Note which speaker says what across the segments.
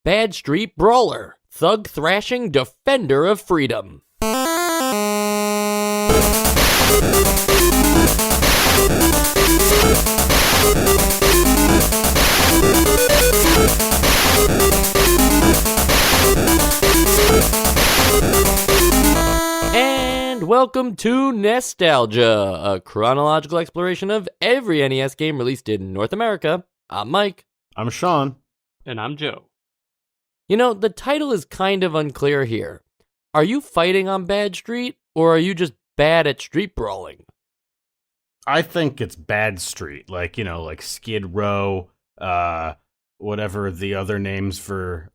Speaker 1: Bad Street Brawler, thug thrashing defender of freedom. And welcome to Nostalgia, a chronological exploration of every NES game released in North America. I'm Mike.
Speaker 2: I'm Sean.
Speaker 3: And I'm Joe.
Speaker 1: You know, the title is kind of unclear here. Are you fighting on Bad Street, or are you just bad at street brawling?
Speaker 2: I think it's Bad Street, like Skid Row, whatever the other names for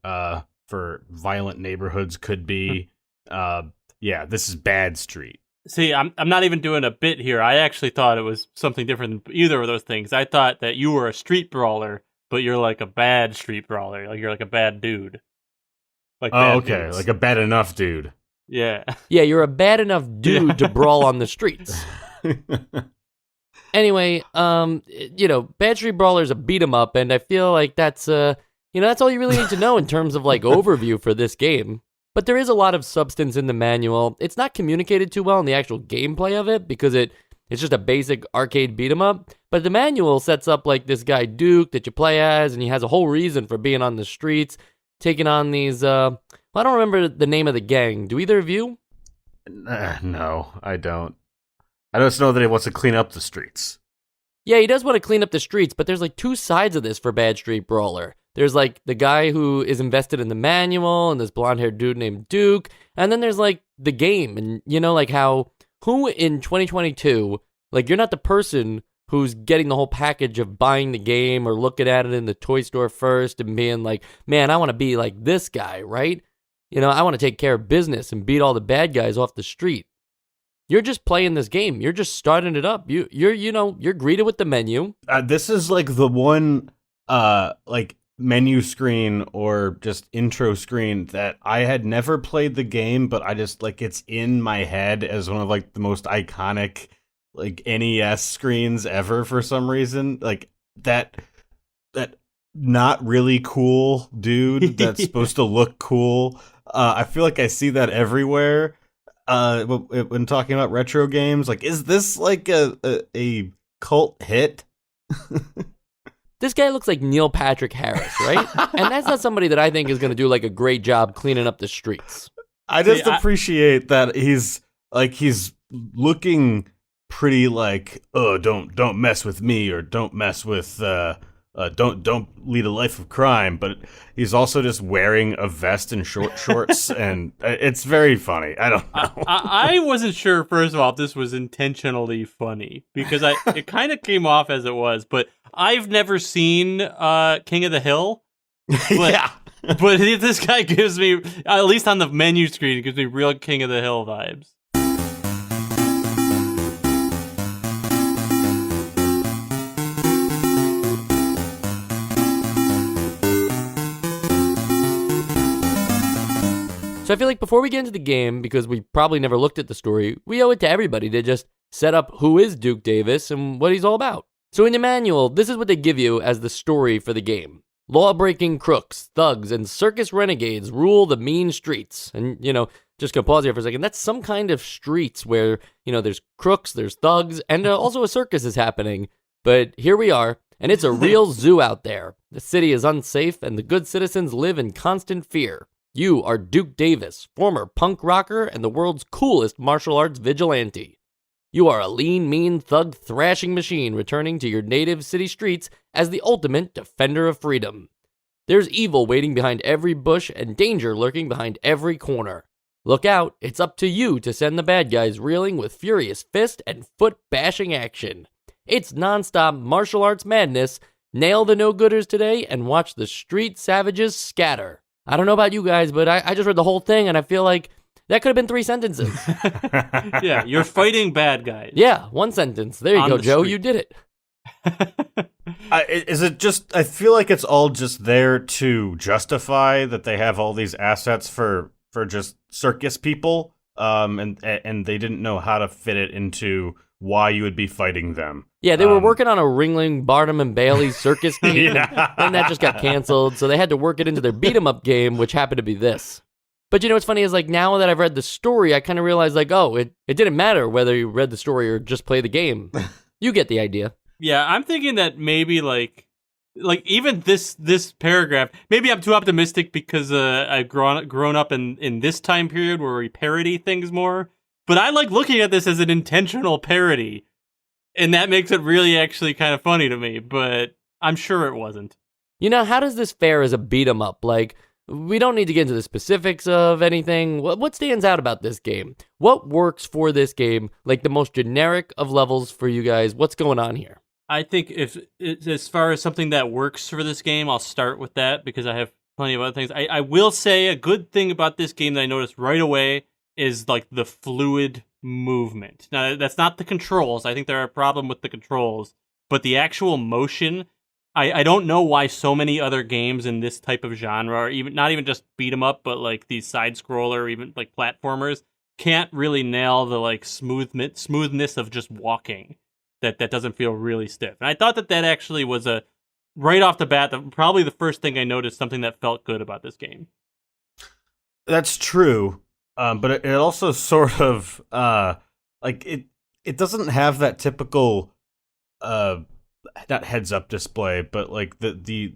Speaker 2: violent neighborhoods could be. Yeah, this is Bad Street.
Speaker 3: See, I'm not even doing a bit here. I actually thought it was something different than either of those things. I thought that you were a street brawler, but you're like a bad street brawler. Like you're like a bad dude. Like
Speaker 2: okay,
Speaker 3: dudes.
Speaker 2: like a bad enough dude.
Speaker 3: Yeah.
Speaker 1: Yeah, you're a bad enough dude to brawl on the streets. Anyway, Bad Street Brawler is a beat 'em up, and I feel like that's that's all you really need to know in terms of like overview for this game. But there is a lot of substance in the manual. It's not communicated too well in the actual gameplay of it because it's just a basic arcade beat 'em up. But the manual sets up like this guy Duke that you play as, and he has a whole reason for being on the streets, taking on these. I don't remember the name of the gang. Do either of you?
Speaker 2: No, I don't. I just know that he wants to clean up the streets.
Speaker 1: Yeah, he does want to clean up the streets, but there's like two sides of this for Bad Street Brawler. There's like the guy who is invested in the manual and this blonde-haired dude named Duke. And then there's like the game and like who in 2022, like you're not the person who's getting the whole package of buying the game or looking at it in the toy store first and being like, man, I want to be like this guy, right? I want to take care of business and beat all the bad guys off the street. You're just playing this game. You're just starting it up. You're greeted with the menu.
Speaker 2: This is like the one menu screen or just intro screen that I had never played the game, but I just it's in my head as one of like the most iconic like NES screens ever for some reason. Like that not really cool dude that's supposed to look cool. I feel like I see that everywhere. When talking about retro games, like, is this like a cult hit?
Speaker 1: This guy looks like Neil Patrick Harris, right? And that's not somebody that I think is going to do like a great job cleaning up the streets.
Speaker 2: I just appreciate that he's looking pretty like, oh, don't mess with me, or don't mess with don't lead a life of crime, but he's also just wearing a vest and short shorts, and it's very funny. I don't know.
Speaker 3: I wasn't sure, first of all, if this was intentionally funny, because it kind of came off as it was, but I've never seen King of the Hill. But,
Speaker 2: yeah.
Speaker 3: But this guy gives me, at least on the menu screen, it gives me real King of the Hill vibes.
Speaker 1: So I feel like before we get into the game, because we probably never looked at the story, we owe it to everybody to just set up who is Duke Davis and what he's all about. So in the manual, this is what they give you as the story for the game. Law-breaking crooks, thugs, and circus renegades rule the mean streets. And, just gonna pause here for a second. That's some kind of streets where, there's crooks, there's thugs, and also a circus is happening. But here we are, and it's a real zoo out there. The city is unsafe, and the good citizens live in constant fear. You are Duke Davis, former punk rocker and the world's coolest martial arts vigilante. You are a lean, mean thug thrashing machine returning to your native city streets as the ultimate defender of freedom. There's evil waiting behind every bush and danger lurking behind every corner. Look out, it's up to you to send the bad guys reeling with furious fist and foot bashing action. It's nonstop martial arts madness. Nail the no-gooders today and watch the street savages scatter. I don't know about you guys, but I just read the whole thing, and I feel like that could have been 3 sentences.
Speaker 3: Yeah, you're fighting bad guys.
Speaker 1: Yeah, 1 sentence. There you go, Joe. You did it.
Speaker 2: Is it just, I feel like it's all just there to justify that they have all these assets for just circus people, and they didn't know how to fit it into why you would be fighting them.
Speaker 1: Yeah, they were working on a Ringling, Barnum, and Bailey circus game,
Speaker 2: Yeah.
Speaker 1: and that just got canceled, so they had to work it into their beat-em-up game, which happened to be this. But you know what's funny is, like, now that I've read the story, I kind of realized, like, oh, it didn't matter whether you read the story or just play the game. You get the idea.
Speaker 3: Yeah, I'm thinking that maybe like even this paragraph, maybe I'm too optimistic because I've grown up in this time period where we parody things more. But I like looking at this as an intentional parody, and that makes it really actually kind of funny to me. But I'm sure it wasn't.
Speaker 1: You know, how does this fare as a beat-em-up? Like, we don't need to get into the specifics of anything. What stands out about this game? What works for this game? Like, the most generic of levels for you guys. What's going on here?
Speaker 3: I think if as far as something that works for this game, I'll start with that because I have plenty of other things. I will say a good thing about this game that I noticed right away is like the fluid movement. Now, that's not the controls. I think there are a problem with the controls, but the actual motion. I don't know why so many other games in this type of genre, or even not even just beat 'em up, but like these side scroller, even like platformers, can't really nail the like smoothness of just walking. That doesn't feel really stiff. And I thought that actually was right off the bat, probably the first thing I noticed, something that felt good about this game.
Speaker 2: That's true, but it also sort of like it doesn't have that typical not heads up display, but like the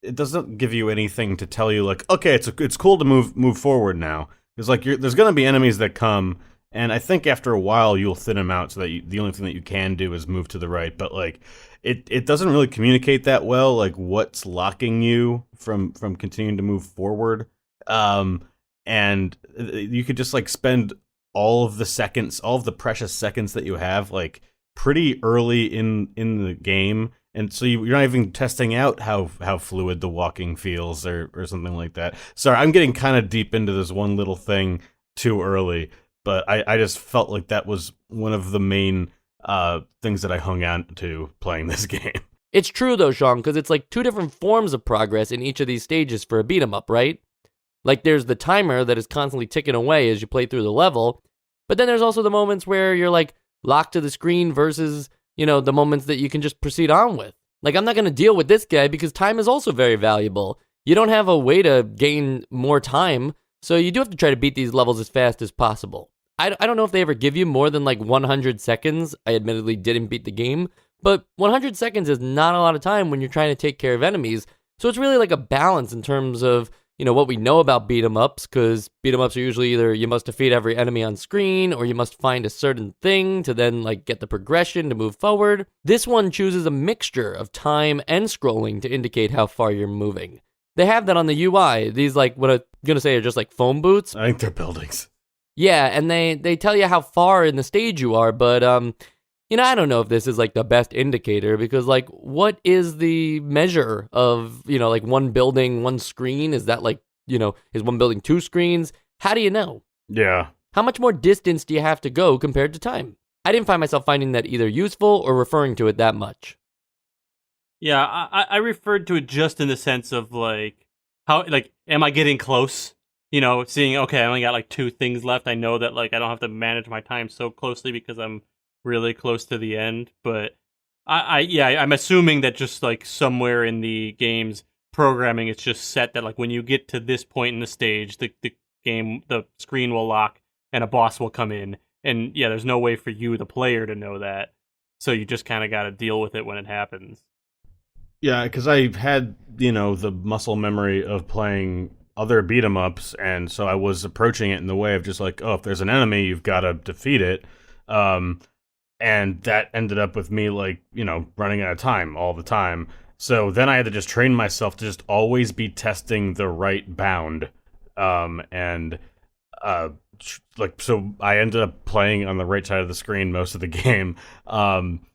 Speaker 2: it doesn't give you anything to tell you like, okay, it's cool to move forward now. Because like there's gonna be enemies that come, and I think after a while you'll thin them out so that the only thing that you can do is move to the right. But like it doesn't really communicate that well, like what's locking you from continuing to move forward. And you could just like spend all of the precious seconds that you have like pretty early in the game, and so you're not even testing out how fluid the walking feels or something like that. Sorry, I'm getting kind of deep into this one little thing too early, but I just felt like that was one of the main things that I hung on to playing this game.
Speaker 1: It's true though, Sean, because it's like two different forms of progress in each of these stages for a beat 'em up, right? Like there's the timer that is constantly ticking away as you play through the level, but then there's also the moments where you're like locked to the screen versus, you know, the moments that you can just proceed on with. Like, I'm not going to deal with this guy because time is also very valuable. You don't have a way to gain more time, so you do have to try to beat these levels as fast as possible. I don't know if they ever give you more than like 100 seconds. I admittedly didn't beat the game, but 100 seconds is not a lot of time when you're trying to take care of enemies. So it's really like a balance in terms of, you know, what we know about beat 'em ups, because beat 'em ups are usually either you must defeat every enemy on screen or you must find a certain thing to then like get the progression to move forward. This one chooses a mixture of time and scrolling to indicate how far you're moving. They have that on the UI. These like what I'm gonna say are just like phone booths.
Speaker 2: I think they're buildings.
Speaker 1: Yeah, and they tell you how far in the stage you are, but you know, I don't know if this is like the best indicator because like what is the measure of, you know, like one building, one screen? Is that like, you know, is one building two screens? How do you know?
Speaker 2: Yeah.
Speaker 1: How much more distance do you have to go compared to time? I didn't find myself finding that either useful or referring to it that much.
Speaker 3: Yeah, I referred to it just in the sense of like how like am I getting close? You know, seeing okay, I only got like 2 things left. I know that like I don't have to manage my time so closely because I'm really close to the end, but I'm assuming that just like somewhere in the game's programming, it's just set that like when you get to this point in the stage, the screen will lock and a boss will come in, and yeah, there's no way for you, the player, to know that, so you just kind of got to deal with it when it happens.
Speaker 2: Yeah, because I had, you know, the muscle memory of playing other beat 'em ups, and so I was approaching it in the way of just like, oh, if there's an enemy, you've got to defeat it. And that ended up with me, like, you know, running out of time all the time. So then I had to just train myself to just always be testing the right bound. So I ended up playing on the right side of the screen most of the game,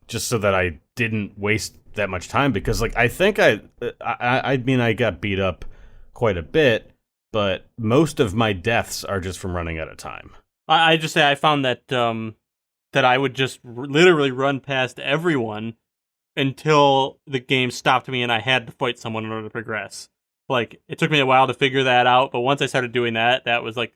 Speaker 2: just so that I didn't waste that much time. Because, like, I think I mean, I got beat up quite a bit, but most of my deaths are just from running out of time.
Speaker 3: I just say I found that that I would just literally run past everyone until the game stopped me and I had to fight someone in order to progress. Like, it took me a while to figure that out, but once I started doing that, that was like,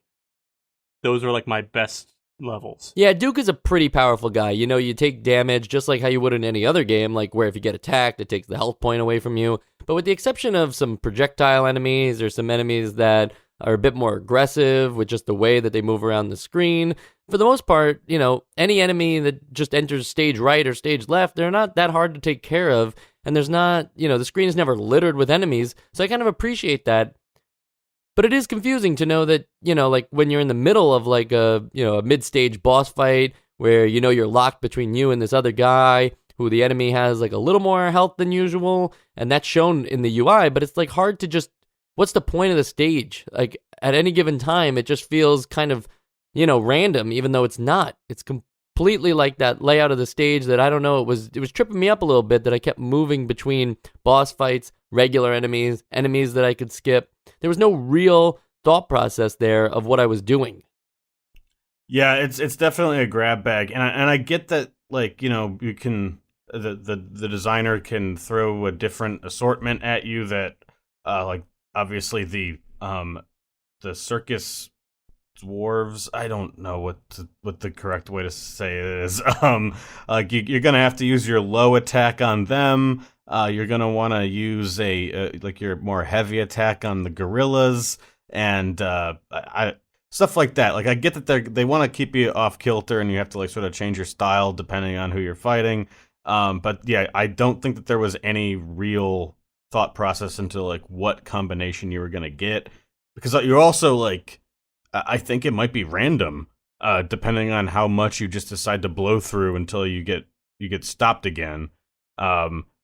Speaker 3: those were like my best levels.
Speaker 1: Yeah, Duke is a pretty powerful guy. You know, you take damage just like how you would in any other game, like where if you get attacked, it takes the health point away from you. But with the exception of some projectile enemies or some enemies that are a bit more aggressive with just the way that they move around the screen, for the most part, you know, any enemy that just enters stage right or stage left, they're not that hard to take care of. And there's not, you know, the screen is never littered with enemies. So I kind of appreciate that. But it is confusing to know that, you know, like when you're in the middle of like a mid-stage boss fight where, you know, you're locked between you and this other guy who the enemy has like a little more health than usual. And that's shown in the UI, but it's like hard to just, what's the point of the stage? Like at any given time, it just feels kind of, you know, random, even though it's not. It's completely like that layout of the stage that I don't know, it was tripping me up a little bit that I kept moving between boss fights, regular enemies that I could skip. There was no real thought process there of what I was doing.
Speaker 2: Yeah, it's definitely a grab bag, and I get that, like, you know, you can the designer can throw a different assortment at you that like obviously the circus dwarves, I don't know what the correct way to say it is. Like you're gonna have to use your low attack on them. You're gonna want to use like your more heavy attack on the gorillas, and stuff like that. Like I get that they want to keep you off kilter, and you have to like sort of change your style depending on who you're fighting. But yeah, I don't think that there was any real thought process into like what combination you were gonna get, because you're also like, I think it might be random, depending on how much you just decide to blow through until you get stopped again.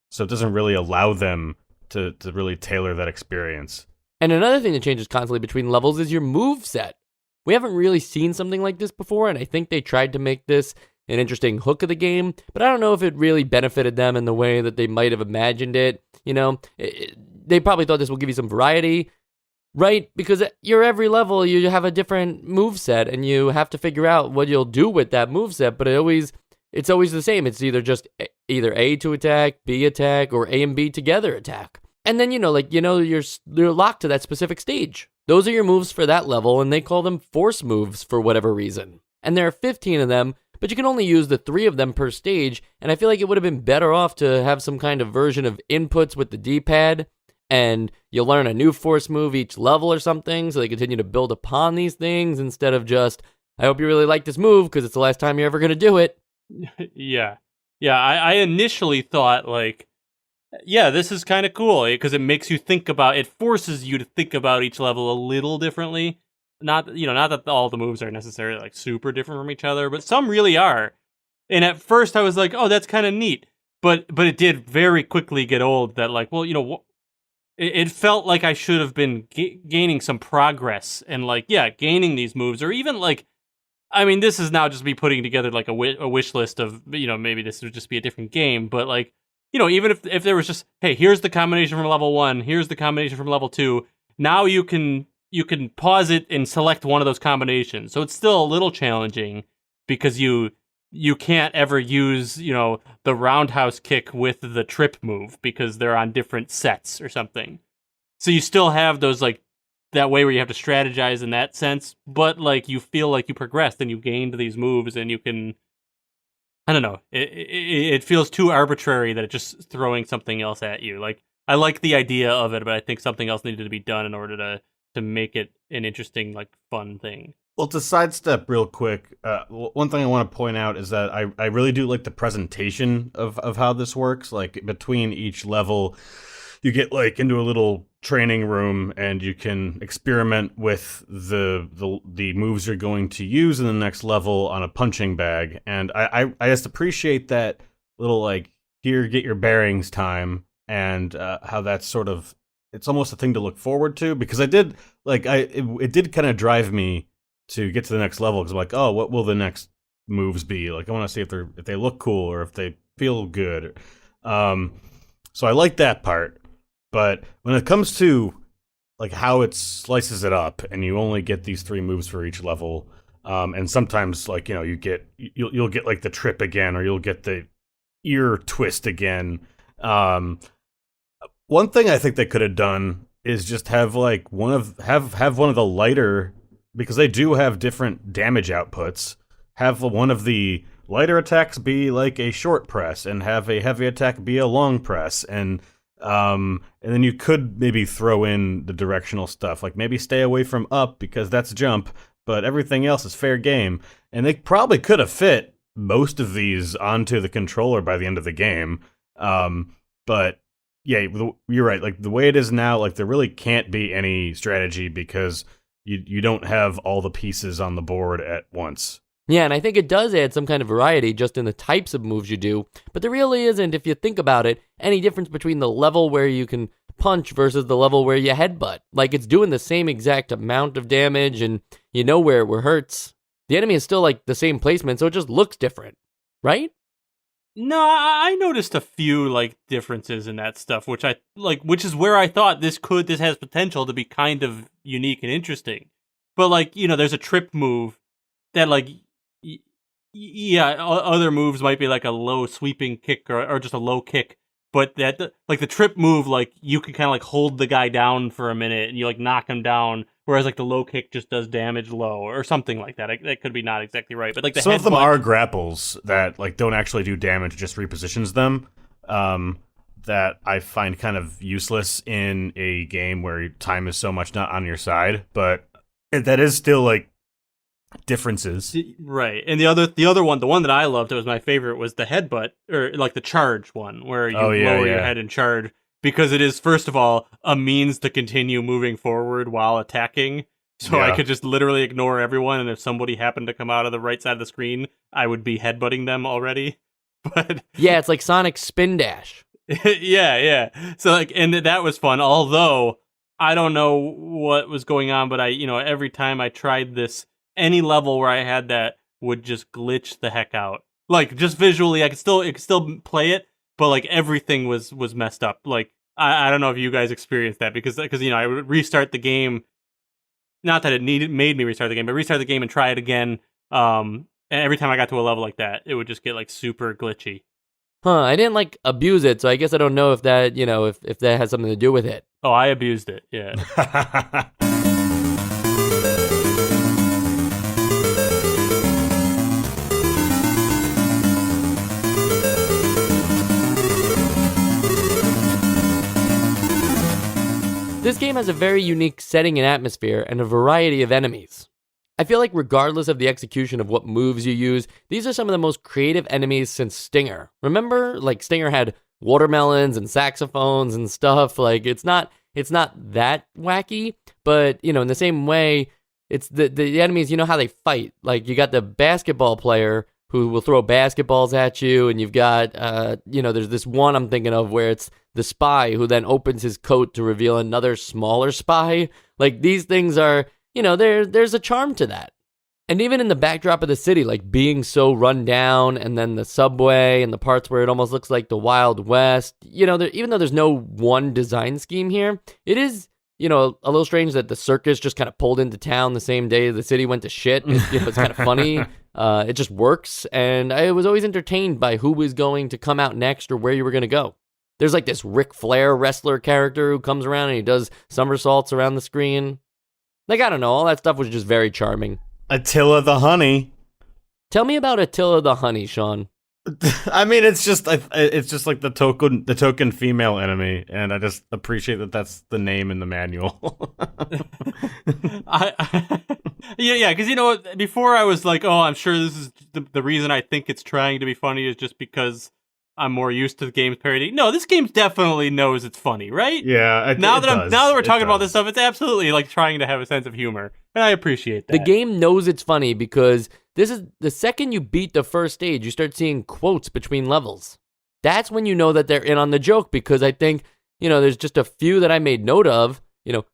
Speaker 2: So it doesn't really allow them to really tailor that experience.
Speaker 1: And another thing that changes constantly between levels is your move set. We haven't really seen something like this before, and I think they tried to make this an interesting hook of the game, but I don't know if it really benefited them in the way that they might have imagined it. You know, they probably thought this will give you some variety, right? Because your every level, you have a different move set, and you have to figure out what you'll do with that move set, but it's always the same. It's either A to attack, B attack, or A and B together attack. And then, you're locked to that specific stage. Those are your moves for that level, and they call them force moves for whatever reason. And there are 15 of them, but you can only use the 3 of them per stage, and I feel like it would have been better off to have some kind of version of inputs with the D-pad, and you learn a new force move each level or something, so they continue to build upon these things instead of just, I hope you really like this move because it's the last time you're ever going to do it.
Speaker 3: Yeah. I initially thought, like, yeah, this is kind of cool because it makes you think about, it forces you to think about each level a little differently. Not that all the moves are necessarily like super different from each other, but some really are. And at first I was like, oh, that's kind of neat. But it did very quickly get old that, like, well, it felt like I should have been gaining some progress and, like, yeah, gaining these moves, or even, like, I mean, this is now just me putting together, like, a wish list of, maybe this would just be a different game, but, like, even if there was just, hey, here's the combination from level 1, here's the combination from level 2, now you can pause it and select one of those combinations. So it's still a little challenging because you can't ever use, the roundhouse kick with the trip move because they're on different sets or something. So you still have those, like, that way where you have to strategize in that sense, but, like, you feel like you progressed and you gained these moves and you can, I don't know, it feels too arbitrary that it's just throwing something else at you. Like, I like the idea of it, but I think something else needed to be done in order to make it an interesting, like, fun thing.
Speaker 2: Well, to sidestep real quick, one thing I want to point out is that I really do like the presentation of how this works. Like, between each level, you get, like, into a little training room and you can experiment with the moves you're going to use in the next level on a punching bag. And I just appreciate that little, like, here, get your bearings time, and how that's sort of, it's almost a thing to look forward to, because it did kind of drive me to get to the next level, because I'm like, oh, what will the next moves be? Like, I want to see if they look cool or if they feel good. So I like that part. But when it comes to, like, how it slices it up, and you only get these 3 moves for each level, and sometimes, like, you'll get like the trip again, or you'll get the ear twist again. One thing I think they could have done is just have, like, one of the lighter, because they do have different damage outputs, have one of the lighter attacks be like a short press, and have a heavy attack be a long press, and then you could maybe throw in the directional stuff, like maybe stay away from up because that's jump, but everything else is fair game. And they probably could have fit most of these onto the controller by the end of the game. But yeah, you're right. Like the way it is now, like there really can't be any strategy because you don't have all the pieces on the board at once.
Speaker 1: Yeah, and I think it does add some kind of variety just in the types of moves you do, but there really isn't, if you think about it, any difference between the level where you can punch versus the level where you headbutt. Like, it's doing the same exact amount of damage, and you know where it hurts. The enemy is still, like, the same placement, so it just looks different, right?
Speaker 3: No, I noticed a few, like, differences in that stuff, which is where I thought this has potential to be kind of unique and interesting. But, like, there's a trip move that, like, other moves might be like a low sweeping kick or just a low kick, but that like the trip move, like you can kind of like hold the guy down for a minute and you like knock him down, whereas like the low kick just does damage low or something like that. That could be not exactly right, but like
Speaker 2: some of them are grapples that like don't actually do damage, just repositions them. That I find kind of useless in a game where time is so much not on your side, but that is still like differences,
Speaker 3: right? And the other one, the one that I loved, that was my favorite, was the headbutt, or like the charge one, where you lower your head and charge, because it is, first of all, a means to continue moving forward while attacking. So I could just literally ignore everyone, and if somebody happened to come out of the right side of the screen, I would be headbutting them already. But
Speaker 1: yeah, it's like Sonic's spin dash.
Speaker 3: yeah. So like, and that was fun. Although I don't know what was going on, but every time I tried this, any level where I had that would just glitch the heck out. Like, just visually, it could still play it, but like everything was messed up. Like, I don't know if you guys experienced that, because I would restart the game. Not that it made me restart the game, but restart the game and try it again. And every time I got to a level like that, it would just get like super glitchy.
Speaker 1: Huh, I didn't like abuse it, so I guess I don't know if that, if that has something to do with it.
Speaker 3: Oh, I abused it, yeah.
Speaker 1: This game has a very unique setting and atmosphere and a variety of enemies. I feel like regardless of the execution of what moves you use, these are some of the most creative enemies since Stinger. Remember, like Stinger had watermelons and saxophones and stuff. Like it's not that wacky, but in the same way, it's the enemies, how they fight. Like you got the basketball player who will throw basketballs at you, and you've got there's this one I'm thinking of where it's the spy who then opens his coat to reveal another smaller spy. Like these things are, there's a charm to that. And even in the backdrop of the city, like being so run down, and then the subway and the parts where it almost looks like the Wild West, even though there's no one design scheme here, it is, a little strange that the circus just kind of pulled into town the same day the city went to shit. It's kind of funny. It just works. And I was always entertained by who was going to come out next or where you were going to go. There's like this Ric Flair wrestler character who comes around and he does somersaults around the screen. Like, I don't know, all that stuff was just very charming.
Speaker 2: Attila the Honey.
Speaker 1: Tell me about Attila the Honey, Sean.
Speaker 2: I mean, it's just like the token female enemy, and I just appreciate that that's the name in the manual.
Speaker 3: Yeah, because before I was like, oh, I'm sure this is the reason I think it's trying to be funny is just because I'm more used to the game's parody. No, this game definitely knows it's funny, right?
Speaker 2: Yeah.
Speaker 3: Now that we're talking about this stuff, it's absolutely like trying to have a sense of humor, and I appreciate that.
Speaker 1: The game knows it's funny because this is the second you beat the first stage, you start seeing quotes between levels. That's when you know that they're in on the joke, because I think, there's just a few that I made note of.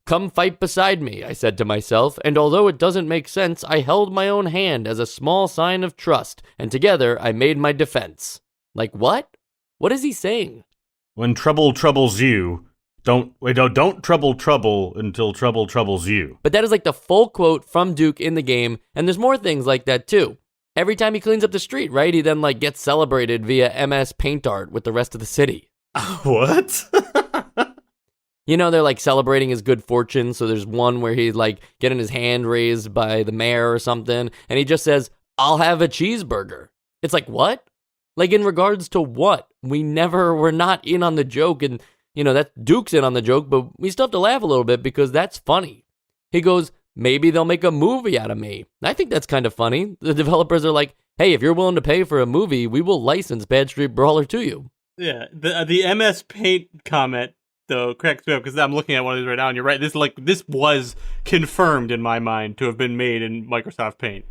Speaker 1: Come fight beside me, I said to myself, and although it doesn't make sense, I held my own hand as a small sign of trust, and together I made my defense. Like what? What is he saying?
Speaker 2: When trouble troubles you, don't trouble until trouble troubles you.
Speaker 1: But that is like the full quote from Duke in the game, and there's more things like that too. Every time he cleans up the street, right, he then like gets celebrated via MS Paint Art with the rest of the city.
Speaker 2: What?
Speaker 1: They're like celebrating his good fortune, so there's one where he's like getting his hand raised by the mayor or something, and he just says, I'll have a cheeseburger. It's like, what? Like, in regards to what? We're not in on the joke, and, that Duke's in on the joke, but we still have to laugh a little bit because that's funny. He goes, maybe they'll make a movie out of me. I think that's kind of funny. The developers are like, hey, if you're willing to pay for a movie, we will license Bad Street Brawler to you.
Speaker 3: Yeah, the MS Paint comment, though, cracks me up, because I'm looking at one of these right now, and you're right, this was confirmed in my mind to have been made in Microsoft Paint.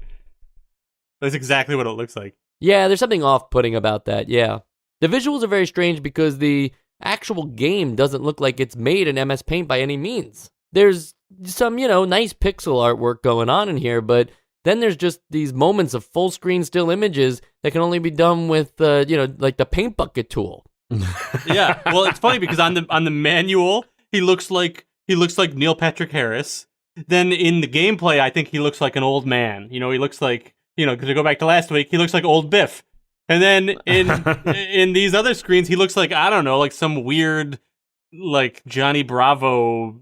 Speaker 3: That's exactly what it looks like.
Speaker 1: Yeah, there's something off-putting about that, yeah. The visuals are very strange because the actual game doesn't look like it's made in MS Paint by any means. There's some, nice pixel artwork going on in here, but then there's just these moments of full-screen still images that can only be done with, like the paint bucket tool.
Speaker 3: Yeah, well, it's funny because on the manual, he looks like Neil Patrick Harris. Then in the gameplay, I think he looks like an old man. He looks like, because to go back to last week, he looks like old Biff. And then in these other screens, he looks like, I don't know, like some weird, like Johnny Bravo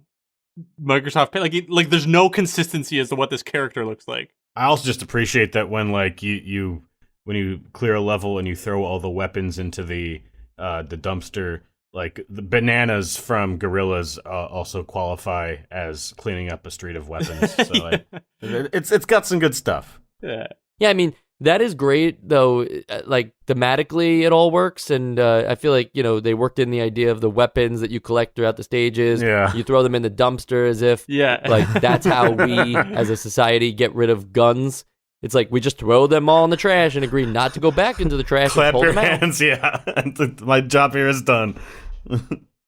Speaker 3: Microsoft Paint. Like there's no consistency as to what this character looks like.
Speaker 2: I also just appreciate that when like you when you clear a level and you throw all the weapons into the dumpster, like the bananas from Gorillas also qualify as cleaning up a street of weapons. So it's got some good stuff.
Speaker 3: Yeah.
Speaker 1: Yeah, I mean, that is great, though. Like, thematically, it all works, and I feel like, they worked in the idea of the weapons that you collect throughout the stages.
Speaker 2: Yeah.
Speaker 1: You throw them in the dumpster as if, like, that's how we, as a society, get rid of guns. It's like, we just throw them all in the trash and agree not to go back into the trash
Speaker 2: Clap
Speaker 1: and pull
Speaker 2: your
Speaker 1: them out.
Speaker 2: hands, yeah. My job here is done.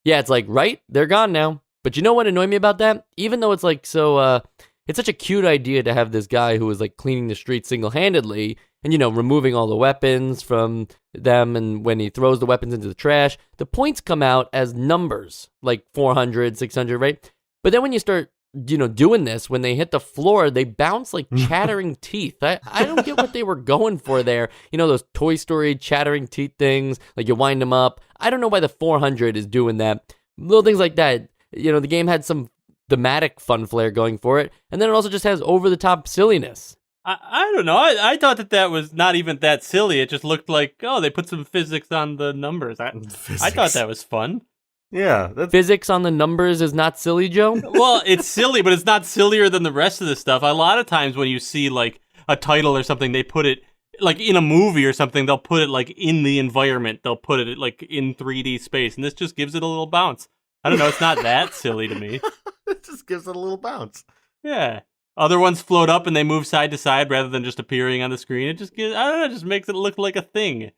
Speaker 1: Yeah, it's like, right? They're gone now. But you know what annoyed me about that? Even though it's like so... it's such a cute idea to have this guy who is like cleaning the streets single-handedly and, removing all the weapons from them. And when he throws the weapons into the trash, the points come out as numbers, like 400, 600, right? But then when you start, doing this, when they hit the floor, they bounce like chattering teeth. I don't get what they were going for there. Those Toy Story chattering teeth things, like you wind them up. I don't know why the 400 is doing that. Little things like that. The game had some thematic fun flair going for it, and then it also just has over-the-top silliness.
Speaker 3: I don't know. I thought that was not even that silly. It just looked like, they put some physics on the numbers. I thought that was fun.
Speaker 2: Yeah.
Speaker 1: Physics on the numbers is not silly, Joe?
Speaker 3: Well, it's silly, but it's not sillier than the rest of the stuff. A lot of times when you see, like, a title or something, they put it, like, in a movie or something, they'll put it, like, in the environment. They'll put it, like, in 3D space, and this just gives it a little bounce. I don't know. It's not that silly to me.
Speaker 2: It just gives it a little bounce.
Speaker 3: Yeah. Other ones float up and they move side to side rather than just appearing on the screen. It just gives, I don't know, it just makes it look like a thing.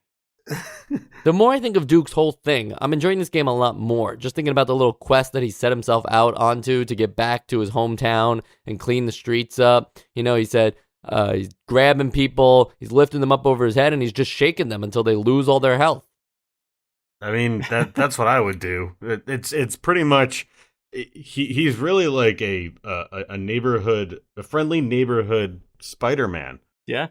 Speaker 1: The more I think of Duke's whole thing, I'm enjoying this game a lot more. Just thinking about the little quest that he set himself out onto to get back to his hometown and clean the streets up. He said he's grabbing people, he's lifting them up over his head, and he's just shaking them until they lose all their health.
Speaker 2: I mean, that's what I would do. It's pretty much... He's really like a friendly neighborhood Spider-Man.
Speaker 3: Yeah.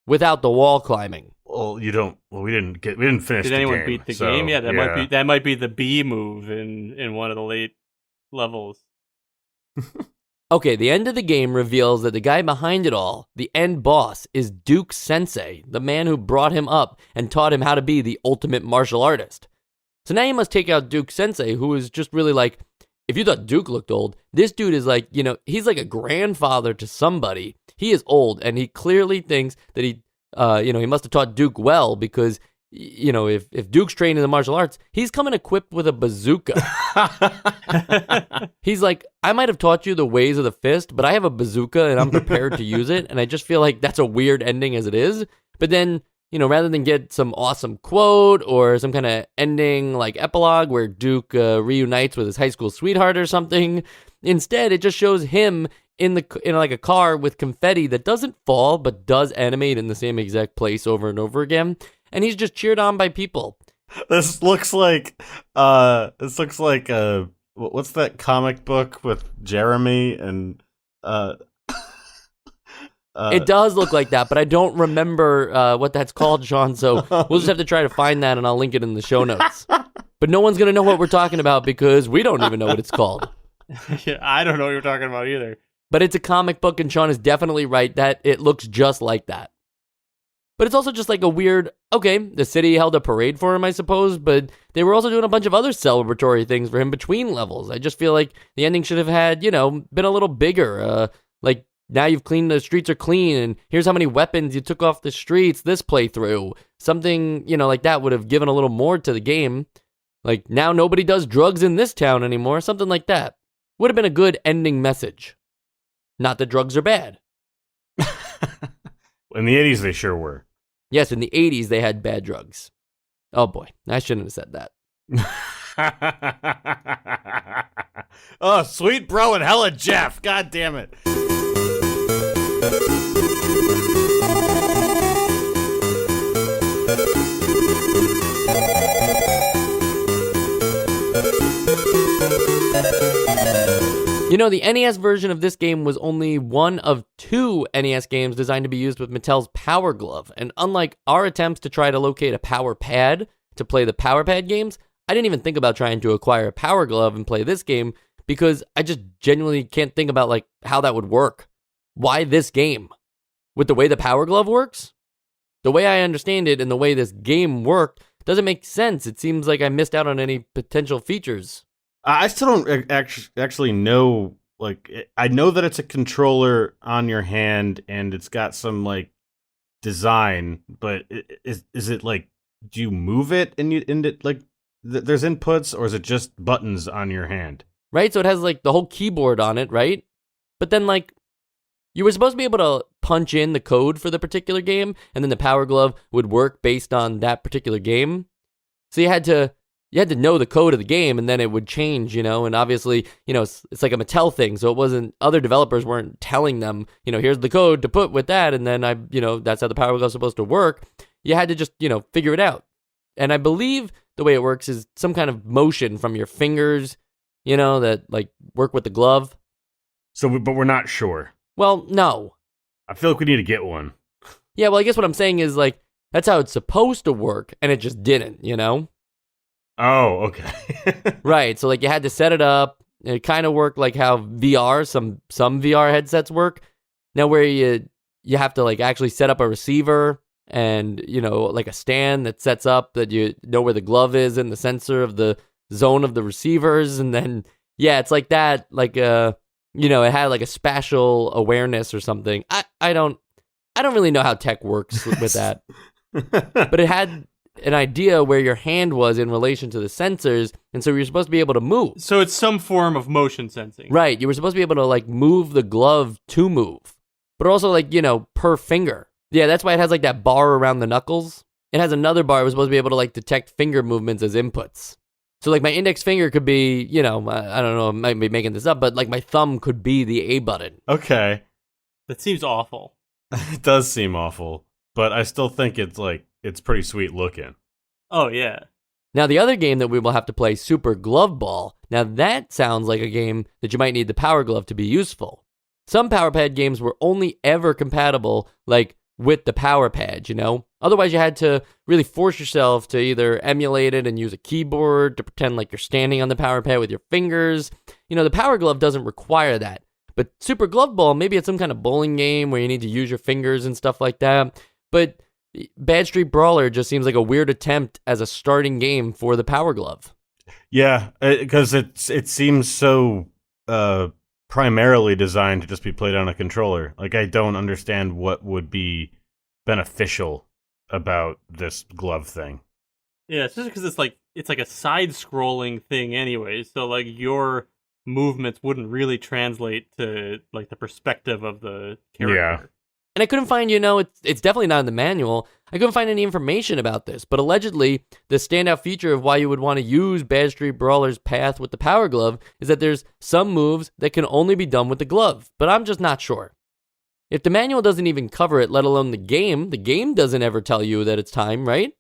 Speaker 1: Without the wall climbing.
Speaker 2: Well, we didn't finish.
Speaker 3: Did anyone beat the game? Yeah, that might be the B move in one of the late levels.
Speaker 1: Okay, the end of the game reveals that the guy behind it all, the end boss, is Duke Sensei, the man who brought him up and taught him how to be the ultimate martial artist. So now you must take out Duke Sensei, who is just really like, if you thought Duke looked old, this dude is like, he's like a grandfather to somebody. He is old, and he clearly thinks that he must have taught Duke well because, if Duke's trained in the martial arts, he's coming equipped with a bazooka. He's like, I might have taught you the ways of the fist, but I have a bazooka and I'm prepared to use it. And I just feel like that's a weird ending as it is. But then, rather than get some awesome quote or some kind of ending like epilogue where Duke reunites with his high school sweetheart or something, instead it just shows him in like a car with confetti that doesn't fall but does animate in the same exact place over and over again, and he's just cheered on by people.
Speaker 2: This looks like what's that comic book with Jeremy and
Speaker 1: it does look like that, but I don't remember what that's called, Sean, so we'll just have to try to find that, and I'll link it in the show notes. But no one's going to know what we're talking about because we don't even know what it's called.
Speaker 3: Yeah, I don't know what you're talking about either.
Speaker 1: But it's a comic book, and Sean is definitely right that it looks just like that. But it's also just like a weird, okay, the city held a parade for him, I suppose, but they were also doing a bunch of other celebratory things for him between levels. I just feel like the ending should have had, been a little bigger. Like, now you've cleaned, the streets are clean, and here's how many weapons you took off the streets this playthrough. Something, like that would have given a little more to the game. Like, now nobody does drugs in this town anymore, something like that. Would have been a good ending message. Not that drugs are bad.
Speaker 2: In the 80s, they sure were.
Speaker 1: Yes, in the 80s, they had bad drugs. Oh boy, I shouldn't have said
Speaker 2: that. Oh, Sweet Bro and hella Jeff. God damn it.
Speaker 1: The NES version of this game was only one of 2 NES games designed to be used with Mattel's Power Glove, and unlike our attempts to try to locate a Power Pad to play the Power Pad games, I didn't even think about trying to acquire a Power Glove and play this game because I just genuinely can't think about like how that would work. Why this game? With the way the Power Glove works? The way I understand it and the way this game worked doesn't make sense. It seems like I missed out on any potential features.
Speaker 2: I still don't actually know. Like, I know that it's a controller on your hand and it's got some like design, but is it like, do you move it and there's inputs, or is it just buttons on your hand?
Speaker 1: Right, so it has like the whole keyboard on it, right? But then like you were supposed to be able to punch in the code for the particular game, and then the Power Glove would work based on that particular game. So you had to know the code of the game, and then it would change, and obviously, it's like a Mattel thing, so it wasn't, other developers weren't telling them, here's the code to put with that, and then that's how the Power Glove is supposed to work. You had to just, figure it out. And I believe the way it works is some kind of motion from your fingers, that like work with the glove.
Speaker 2: So, but we're not sure.
Speaker 1: Well, no.
Speaker 2: I feel like we need to get one.
Speaker 1: Yeah, well, I guess what I'm saying is like, that's how it's supposed to work, and it just didn't,
Speaker 2: Oh, okay.
Speaker 1: Right, so like you had to set it up. It kind of worked like how VR, some VR headsets work. Now where you have to like actually set up a receiver and, like a stand that sets up that you know where the glove is and the sensor of the zone of the receivers. And then, yeah, it's like that, like, it had like a spatial awareness or something. I don't really know how tech works with that, but it had an idea where your hand was in relation to the sensors, and so you're supposed to be able to move.
Speaker 3: So it's some form of motion sensing.
Speaker 1: Right, you were supposed to be able to like move the glove to move, but also like, per finger. Yeah, that's why it has like that bar around the knuckles. It has another bar. It was supposed to be able to like detect finger movements as inputs. So like my index finger could be, I don't know, I might be making this up, but like my thumb could be the A button.
Speaker 2: Okay.
Speaker 3: That seems awful.
Speaker 2: It does seem awful, but I still think it's pretty sweet looking.
Speaker 3: Oh, yeah.
Speaker 1: Now, the other game that we will have to play, Super Glove Ball, now that sounds like a game that you might need the Power Glove to be useful. Some Power Pad games were only ever compatible, like, with the Power Pad, Otherwise, you had to really force yourself to either emulate it and use a keyboard to pretend like you're standing on the Power Pad with your fingers. The Power Glove doesn't require that. But Super Glove Ball, maybe it's some kind of bowling game where you need to use your fingers and stuff like that. But Bad Street Brawler just seems like a weird attempt as a starting game for the Power Glove.
Speaker 2: Yeah, because it seems so primarily designed to just be played on a controller. Like, I don't understand what would be beneficial about this glove thing.
Speaker 3: Yeah, it's just because it's like a side-scrolling thing anyway, so like your movements wouldn't really translate to like the perspective of the character.
Speaker 2: Yeah.
Speaker 1: And I couldn't find, it's definitely not in the manual. I couldn't find any information about this, but allegedly, the standout feature of why you would want to use Bad Street Brawler's path with the Power Glove is that there's some moves that can only be done with the glove, but I'm just not sure. If the manual doesn't even cover it, let alone the game doesn't ever tell you that it's time, right?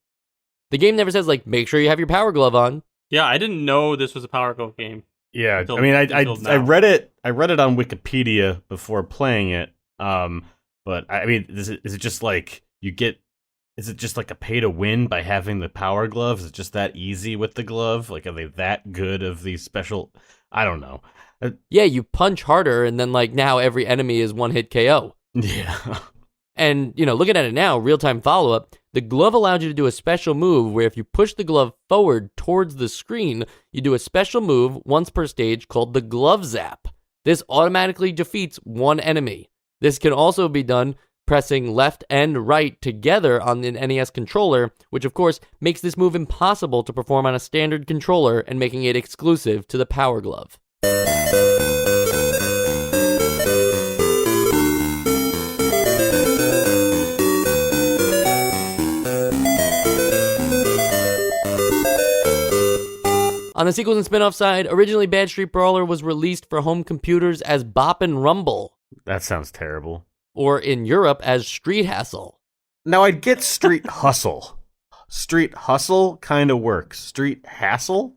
Speaker 1: The game never says, like, make sure you have your Power Glove on.
Speaker 3: Yeah, I didn't know this was a Power Glove game.
Speaker 2: Yeah, I mean, I read it on Wikipedia before playing it, but I mean, is it just like is it just like a pay to win by having the Power Glove? Is it just that easy with the glove? Like, are they that good of these special? I don't know.
Speaker 1: Yeah, you punch harder, and then like now every enemy is one hit KO.
Speaker 2: Yeah.
Speaker 1: And, looking at it now, real-time follow-up, the glove allowed you to do a special move where if you push the glove forward towards the screen, you do a special move once per stage called the glove zap. This automatically defeats one enemy. This can also be done pressing left and right together on an NES controller, which of course makes this move impossible to perform on a standard controller and making it exclusive to the Power Glove. On the sequels and spin-off side, originally Bad Street Brawler was released for home computers as Bop and Rumble,
Speaker 2: That sounds terrible.
Speaker 1: or in Europe as Street Hassle.
Speaker 2: Now I'd get Street Hustle. Street Hustle kind of works. Street Hassle?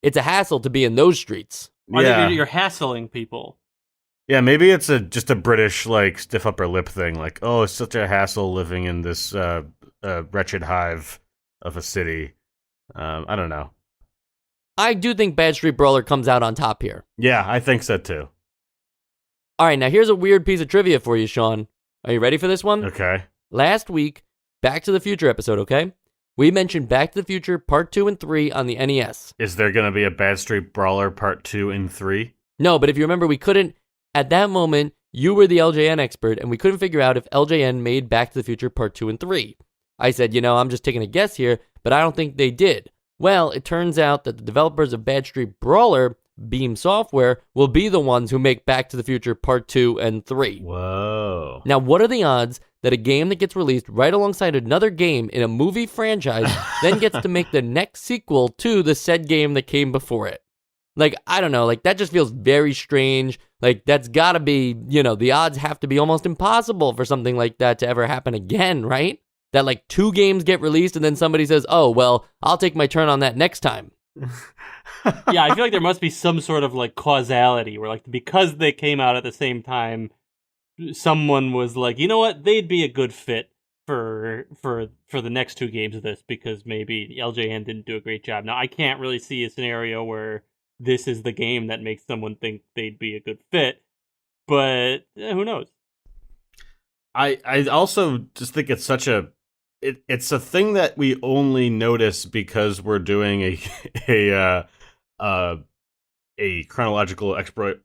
Speaker 1: It's a hassle to be in those streets.
Speaker 3: Or
Speaker 2: Yeah.
Speaker 3: you're hassling people.
Speaker 2: Yeah, maybe it's just a British stiff upper lip thing. Like, oh, it's such a hassle living in this wretched hive of a city. I don't know.
Speaker 1: I do think Bad Street Brawler comes out on top here.
Speaker 2: Yeah, I think so too.
Speaker 1: All right, now here's a weird piece of trivia for you, Sean. Are you ready for this one?
Speaker 2: Okay.
Speaker 1: Last week, Back to the Future episode, okay? We mentioned Back to the Future Part 2 and 3 on the NES.
Speaker 2: Is there going to be a Bad Street Brawler Part 2 and 3?
Speaker 1: No, but if you remember, we couldn't, at that moment, you were the LJN expert, and we couldn't figure out if LJN made Back to the Future Part 2 and 3. I said, I'm just taking a guess here, but I don't think they did. Well, it turns out that the developers of Bad Street Brawler, Beam Software, will be the ones who make Back to the Future Part 2 and 3.
Speaker 2: Whoa.
Speaker 1: Now, what are the odds that a game that gets released right alongside another game in a movie franchise then gets to make the next sequel to the said game that came before it? I don't know, that just feels very strange. That's gotta be, the odds have to be almost impossible for something like that to ever happen again, right? That two games get released and then somebody says, oh, well, I'll take my turn on that next time.
Speaker 3: Yeah, I feel like there must be some sort of causality where because they came out at the same time, someone was like, you know what, they'd be a good fit for the next two games of this because maybe LJN didn't do a great job. Now, I can't really see a scenario where this is the game that makes someone think they'd be a good fit, but who knows?
Speaker 2: I also just think it's such it's a thing that we only notice because we're doing a chronological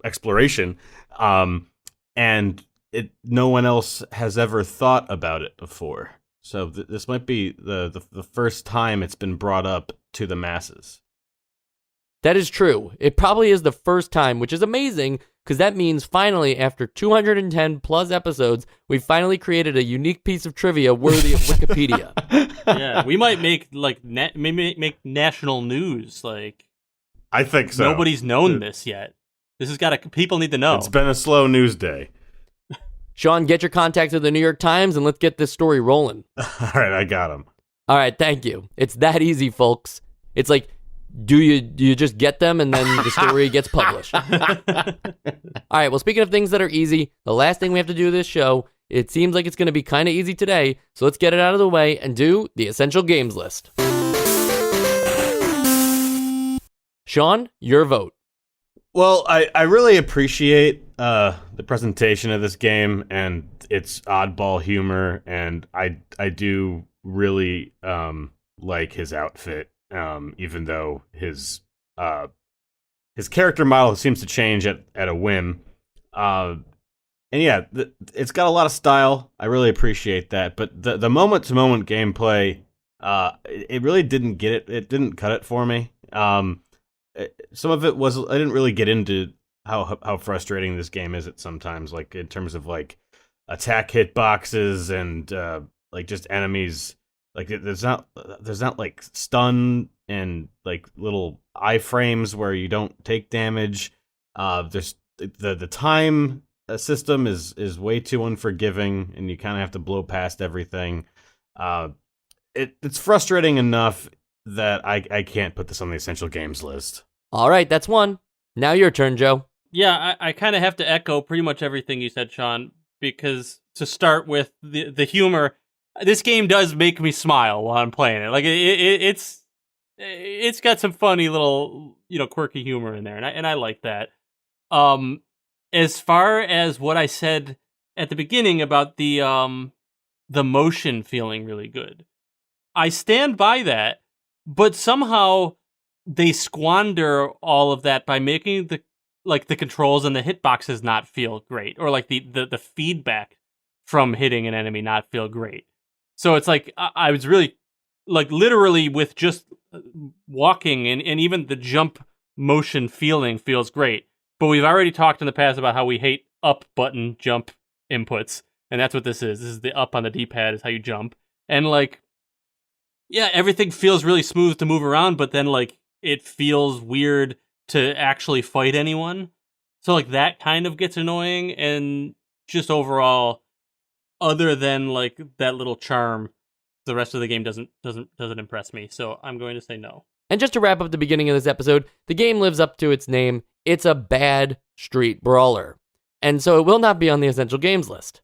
Speaker 2: exploration, and no one else has ever thought about it before. So this might be the first time it's been brought up to the masses.
Speaker 1: That is true. It probably is the first time, which is amazing, because that means finally, after 210 plus episodes, we finally created a unique piece of trivia worthy of Wikipedia.
Speaker 3: Yeah, we might make make national news.
Speaker 2: I think so.
Speaker 3: Nobody's known this yet. This has got to. People need to know.
Speaker 2: It's been a slow news day.
Speaker 1: Sean, get your contacts at the New York Times and let's get this story rolling.
Speaker 2: All right, I got him.
Speaker 1: All right, thank you. It's that easy, folks. It's do you just get them and then the story gets published? All right, well, speaking of things that are easy, the last thing we have to do this show, it seems like it's going to be kind of easy today, so let's get it out of the way and do the essential games list. Sean, your vote.
Speaker 2: Well, I really appreciate the presentation of this game and its oddball humor, and I do really like his outfit. Even though his character model seems to change at a whim, and yeah, it's got a lot of style. I really appreciate that. But the moment to moment gameplay, it really didn't get it. It didn't cut it for me. Some of it was I didn't really get into how frustrating this game is at sometimes, in terms of attack hitboxes and just enemies. There's not stun and little iframes where you don't take damage. There's the time system is way too unforgiving, and you kind of have to blow past everything. It's frustrating enough that I can't put this on the essential games list.
Speaker 1: All right, that's one. Now your turn, Joe.
Speaker 3: Yeah, I kind of have to echo pretty much everything you said, Sean, because to start with the humor. This game does make me smile while I'm playing it. It's got some funny little, quirky humor in there, and I like that. As far as what I said at the beginning about the motion feeling really good. I stand by that, but somehow they squander all of that by making the controls and the hitboxes not feel great, or like the feedback from hitting an enemy not feel great. So it's like I was really like literally with just walking and even the jump motion feeling feels great. But we've already talked in the past about how we hate up button jump inputs, and that's what this is. This is the up on the D-pad is how you jump. And like, yeah, everything feels really smooth to move around, but then like it feels weird to actually fight anyone. So like that kind of gets annoying, and just overall, other than like that little charm, the rest of the game doesn't impress me. So I'm going to say no.
Speaker 1: And just to wrap up the beginning of this episode, the game lives up to its name. It's a bad street brawler. And so it will not be on the essential games list.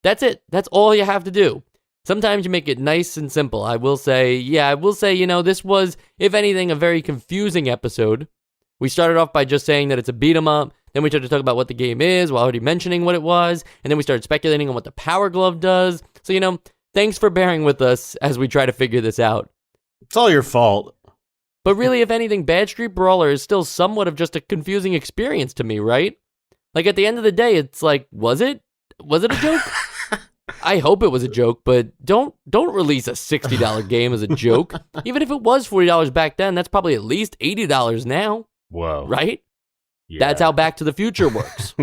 Speaker 1: That's it. That's all you have to do. Sometimes you make it nice and simple. I will say, this was, if anything, a very confusing episode. We started off by just saying that it's a beat 'em up. Then we started to talk about what the game is while already mentioning what it was. And then we started speculating on what the Power Glove does. So, thanks for bearing with us as we try to figure this out.
Speaker 2: It's all your fault.
Speaker 1: But really, if anything, Bad Street Brawler is still somewhat of just a confusing experience to me, right? Like, at the end of the day, it's like, was it? Was it a joke? I hope it was a joke, but don't release a $60 game as a joke. Even if it was $40 back then, that's probably at least $80 now.
Speaker 2: Whoa.
Speaker 1: Right?
Speaker 2: Yeah.
Speaker 1: That's how Back to the Future works.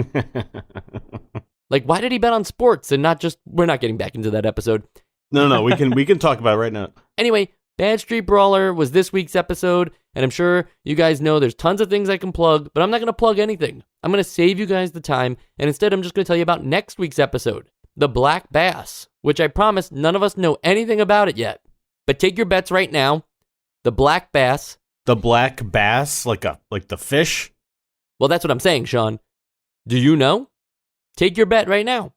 Speaker 1: Like, why did he bet on sports and not just... We're not getting back into that episode.
Speaker 2: No, we can talk about it right now.
Speaker 1: Anyway, Bad Street Brawler was this week's episode, and I'm sure you guys know there's tons of things I can plug, but I'm not going to plug anything. I'm going to save you guys the time, and instead I'm just going to tell you about next week's episode, the Black Bass, which I promise none of us know anything about it yet. But take your bets right now. The Black Bass.
Speaker 2: The Black Bass, like the fish?
Speaker 1: Well, that's what I'm saying, Sean. Do you know? Take your bet right now.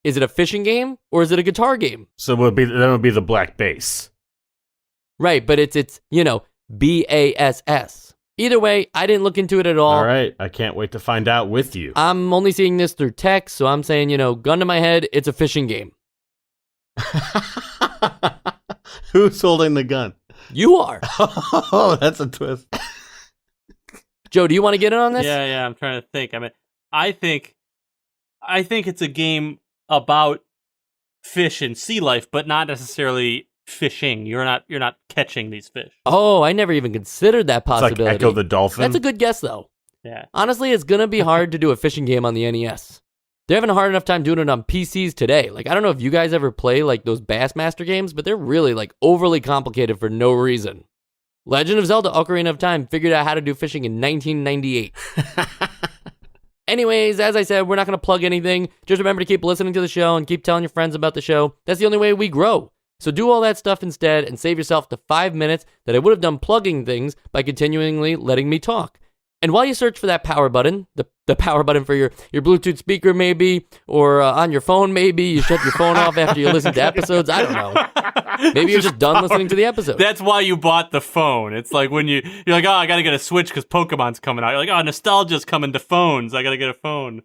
Speaker 1: Is it a fishing game or is it a guitar game?
Speaker 2: So that would be the Black Bass.
Speaker 1: Right, but it's BASS. Either way, I didn't look into it at all.
Speaker 2: All right, I can't wait to find out with you.
Speaker 1: I'm only seeing this through text, so I'm saying, gun to my head, it's a fishing game.
Speaker 2: Who's holding the gun?
Speaker 1: You are.
Speaker 2: Oh, that's a twist.
Speaker 1: Joe, do you want to get in on this?
Speaker 3: Yeah, I'm trying to think. I mean, I think it's a game about fish and sea life, but not necessarily fishing. You're not catching these fish.
Speaker 1: Oh, I never even considered that possibility.
Speaker 2: It's like Echo the Dolphin.
Speaker 1: That's a good guess, though.
Speaker 3: Yeah.
Speaker 1: Honestly, it's going to be hard to do a fishing game on the NES. They're having a hard enough time doing it on PCs today. Like, I don't know if you guys ever play, like, those Bassmaster games, but they're really, like, overly complicated for no reason. Legend of Zelda Ocarina of Time figured out how to do fishing in 1998. Anyways, as I said, we're not going to plug anything. Just remember to keep listening to the show and keep telling your friends about the show. That's the only way we grow. So do all that stuff instead and save yourself the 5 minutes that I would have done plugging things by continually letting me talk. And while you search for that power button, the power button for your Bluetooth speaker maybe, or on your phone maybe, you shut your phone off after you listen to episodes, I don't know. Maybe you're just done listening to the episode.
Speaker 3: That's why you bought the phone. It's like when you're like, oh, I got to get a Switch because Pokemon's coming out. You're like, oh, nostalgia's coming to phones. I got to get a phone.